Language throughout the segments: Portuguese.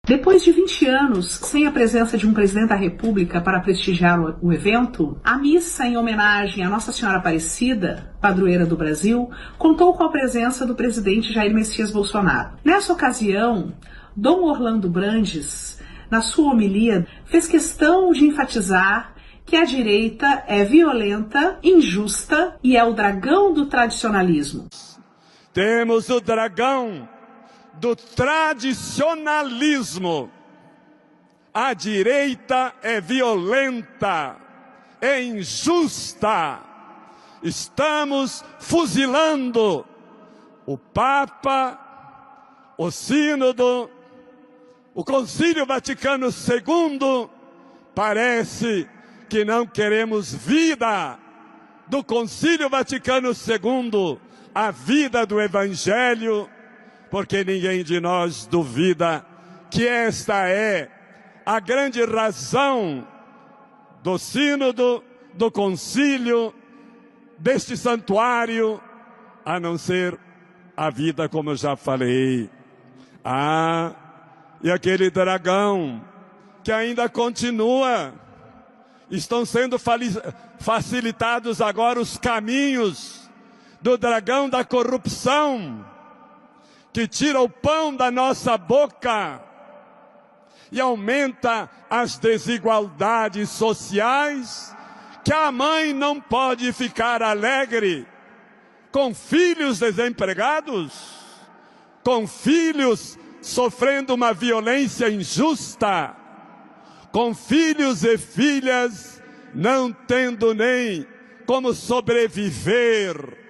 Depois de 20 anos sem a presença de um presidente da República para prestigiar o evento, a missa em homenagem a Nossa Senhora Aparecida, padroeira do Brasil, contou com a presença do presidente Jair Messias Bolsonaro. Nessa ocasião, Dom Orlando Brandes, na sua homilia, fez questão de enfatizar que a direita é violenta, injusta e é o dragão do tradicionalismo. Temos o dragão do tradicionalismo. A direita é violenta, é injusta. Estamos fuzilando o Papa, o Sínodo, o Concílio Vaticano II. Parece que não queremos vida do Concílio Vaticano II, a vida do Evangelho, porque ninguém de nós duvida que esta é a grande razão do sínodo, do concílio, deste santuário, a não ser a vida, como eu já falei. E aquele dragão que ainda continua, estão sendo facilitados agora os caminhos do dragão da corrupção, que tira o pão da nossa boca e aumenta as desigualdades sociais, que a mãe não pode ficar alegre com filhos desempregados, com filhos sofrendo uma violência injusta, com filhos e filhas não tendo nem como sobreviver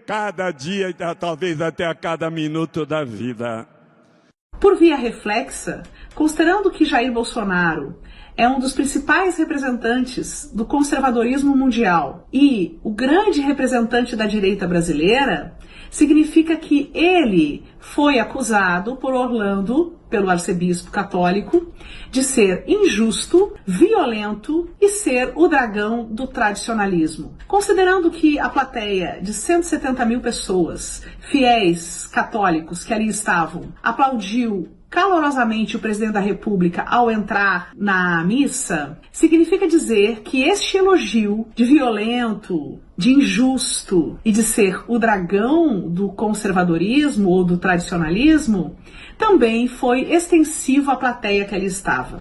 cada dia, talvez até a cada minuto da vida. Por via reflexa, considerando que Jair Bolsonaro é um dos principais representantes do conservadorismo mundial e o grande representante da direita brasileira, significa que ele foi acusado por Orlando, pelo arcebispo católico, de ser injusto, violento e ser o dragão do tradicionalismo. Considerando que a plateia de 170 mil pessoas, fiéis católicos que ali estavam, aplaudiu calorosamente o presidente da República ao entrar na missa, significa dizer que este elogio de violento, de injusto e de ser o dragão do conservadorismo ou do tradicionalismo também foi extensivo à plateia que ali estava.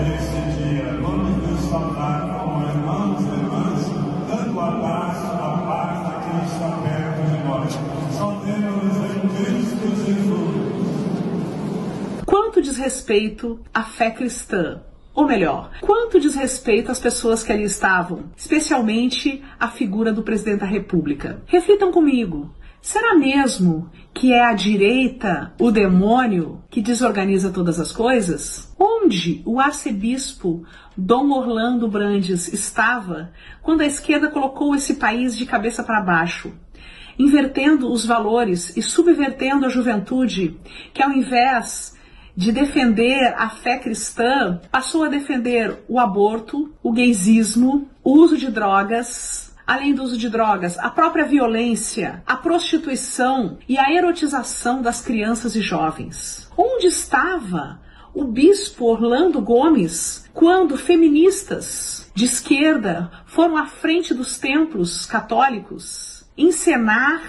Nesse dia, vamos nos saudar como irmãos e irmãs, dando um abraço à paz de Cristo perto de nós. Saudemos em Cristo Jesus. Quanto diz respeito à fé cristã, ou melhor, quanto diz respeito às pessoas que ali estavam, especialmente à figura do presidente da República. Reflitam comigo. Será mesmo que é a direita, o demônio, que desorganiza todas as coisas? Onde o arcebispo Dom Orlando Brandes estava quando a esquerda colocou esse país de cabeça para baixo, invertendo os valores e subvertendo a juventude, que ao invés de defender a fé cristã, passou a defender o aborto, o gaysismo, o uso de drogas, além do uso de drogas, a própria violência, a prostituição e a erotização das crianças e jovens. Onde estava o bispo Orlando Gomes quando feministas de esquerda foram à frente dos templos católicos encenar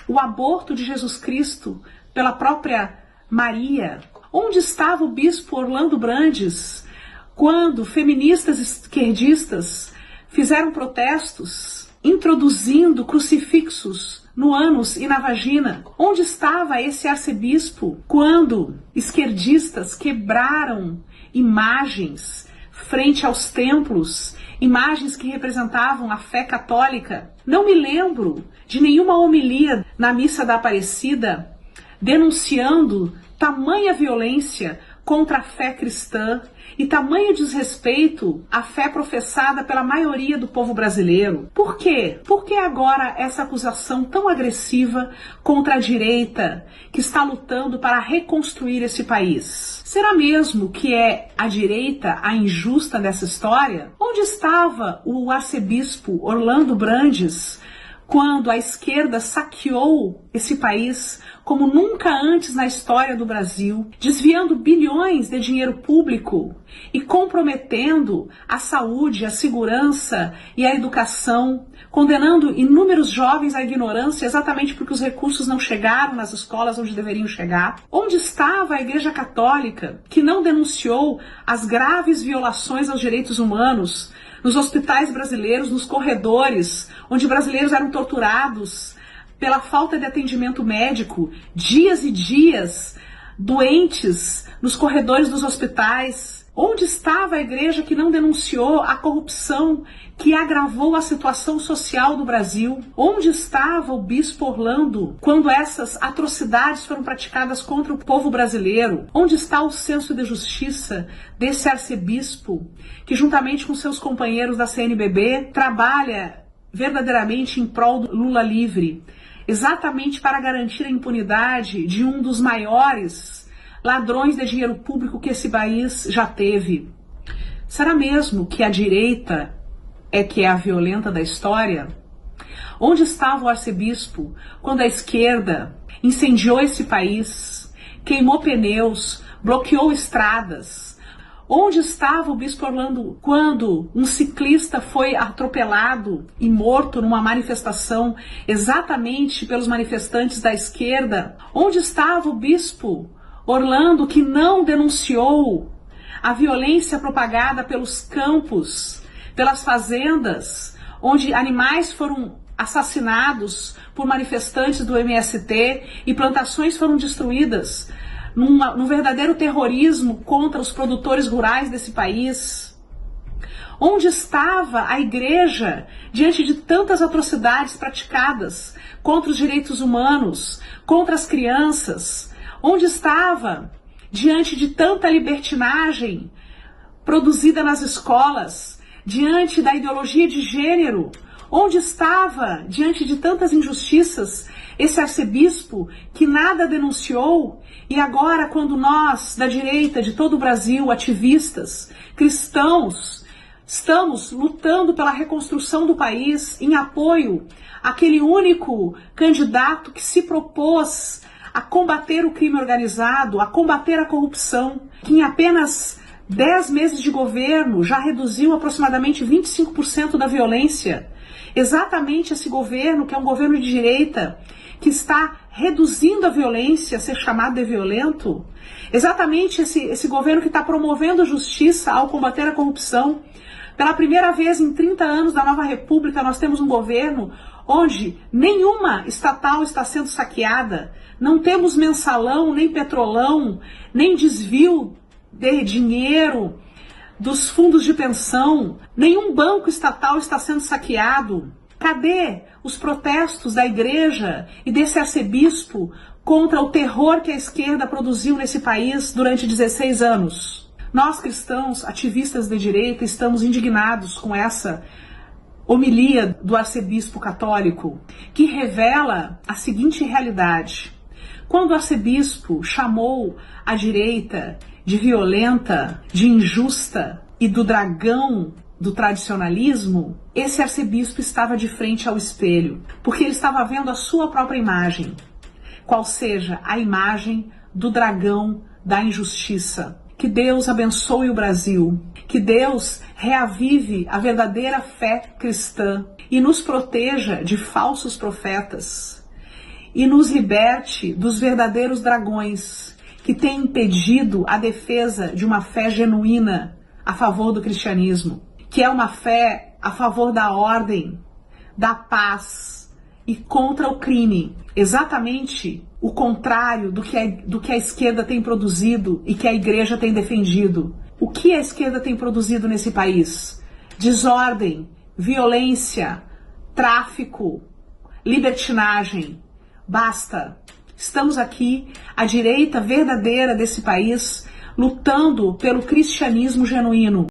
o aborto de Jesus Cristo pela própria Maria? Onde estava o bispo Orlando Brandes quando feministas esquerdistas fizeram protestos introduzindo crucifixos no ânus e na vagina. Onde estava esse arcebispo quando esquerdistas quebraram imagens frente aos templos, imagens que representavam a fé católica? Não me lembro de nenhuma homilia na missa da Aparecida denunciando tamanha violência contra a fé cristã e tamanho desrespeito à fé professada pela maioria do povo brasileiro. Por quê? Por que agora essa acusação tão agressiva contra a direita que está lutando para reconstruir esse país? Será mesmo que é a direita a injusta dessa história? Onde estava o arcebispo Orlando Brandes quando a esquerda saqueou esse país como nunca antes na história do Brasil, desviando bilhões de dinheiro público e comprometendo a saúde, a segurança e a educação, condenando inúmeros jovens à ignorância exatamente porque os recursos não chegaram nas escolas onde deveriam chegar? Onde estava a Igreja Católica, que não denunciou as graves violações aos direitos humanos nos hospitais brasileiros, nos corredores, onde brasileiros eram torturados pela falta de atendimento médico, dias e dias, doentes nos corredores dos hospitais? Onde estava a igreja que não denunciou a corrupção que agravou a situação social do Brasil? Onde estava o bispo Orlando quando essas atrocidades foram praticadas contra o povo brasileiro? Onde está o senso de justiça desse arcebispo que, juntamente com seus companheiros da CNBB, trabalha verdadeiramente em prol do Lula livre, exatamente para garantir a impunidade de um dos maiores ladrões de dinheiro público que esse país já teve? Será mesmo que a direita é que é a violenta da história? Onde estava o arcebispo quando a esquerda incendiou esse país, queimou pneus, bloqueou estradas? Onde estava o bispo Orlando quando um ciclista foi atropelado e morto numa manifestação exatamente pelos manifestantes da esquerda? Onde estava o bispo Orlando que não denunciou a violência propagada pelos campos, pelas fazendas, onde animais foram assassinados por manifestantes do MST e plantações foram destruídas num verdadeiro terrorismo contra os produtores rurais desse país? Onde estava a igreja diante de tantas atrocidades praticadas contra os direitos humanos, contra as crianças? Onde estava diante de tanta libertinagem produzida nas escolas, diante da ideologia de gênero? Onde estava diante de tantas injustiças esse arcebispo que nada denunciou? E agora, quando nós, da direita de todo o Brasil, ativistas, cristãos, estamos lutando pela reconstrução do país em apoio àquele único candidato que se propôs a combater o crime organizado, a combater a corrupção, que em apenas 10 meses de governo já reduziu aproximadamente 25% da violência. Exatamente esse governo, que é um governo de direita, que está reduzindo a violência, a ser chamado de violento. Exatamente esse governo que está promovendo justiça ao combater a corrupção. Pela primeira vez em 30 anos da nova república, nós temos um governo onde nenhuma estatal está sendo saqueada. Não temos mensalão, nem petrolão, nem desvio de dinheiro dos fundos de pensão. Nenhum banco estatal está sendo saqueado. Cadê os protestos da igreja e desse arcebispo contra o terror que a esquerda produziu nesse país durante 16 anos? Nós, cristãos, ativistas de direita, estamos indignados com essa homilia do arcebispo católico, que revela a seguinte realidade. Quando o arcebispo chamou a direita de violenta, de injusta e do dragão do tradicionalismo, esse arcebispo estava de frente ao espelho, porque ele estava vendo a sua própria imagem, qual seja a imagem do dragão da injustiça. Que Deus abençoe o Brasil, que Deus reavive a verdadeira fé cristã e nos proteja de falsos profetas e nos liberte dos verdadeiros dragões que têm impedido a defesa de uma fé genuína a favor do cristianismo, que é uma fé a favor da ordem, da paz e contra o crime. Exatamente o contrário do que a esquerda tem produzido e que a igreja tem defendido. O que a esquerda tem produzido nesse país? Desordem, violência, tráfico, libertinagem. Basta. Estamos aqui, a direita verdadeira desse país, lutando pelo cristianismo genuíno.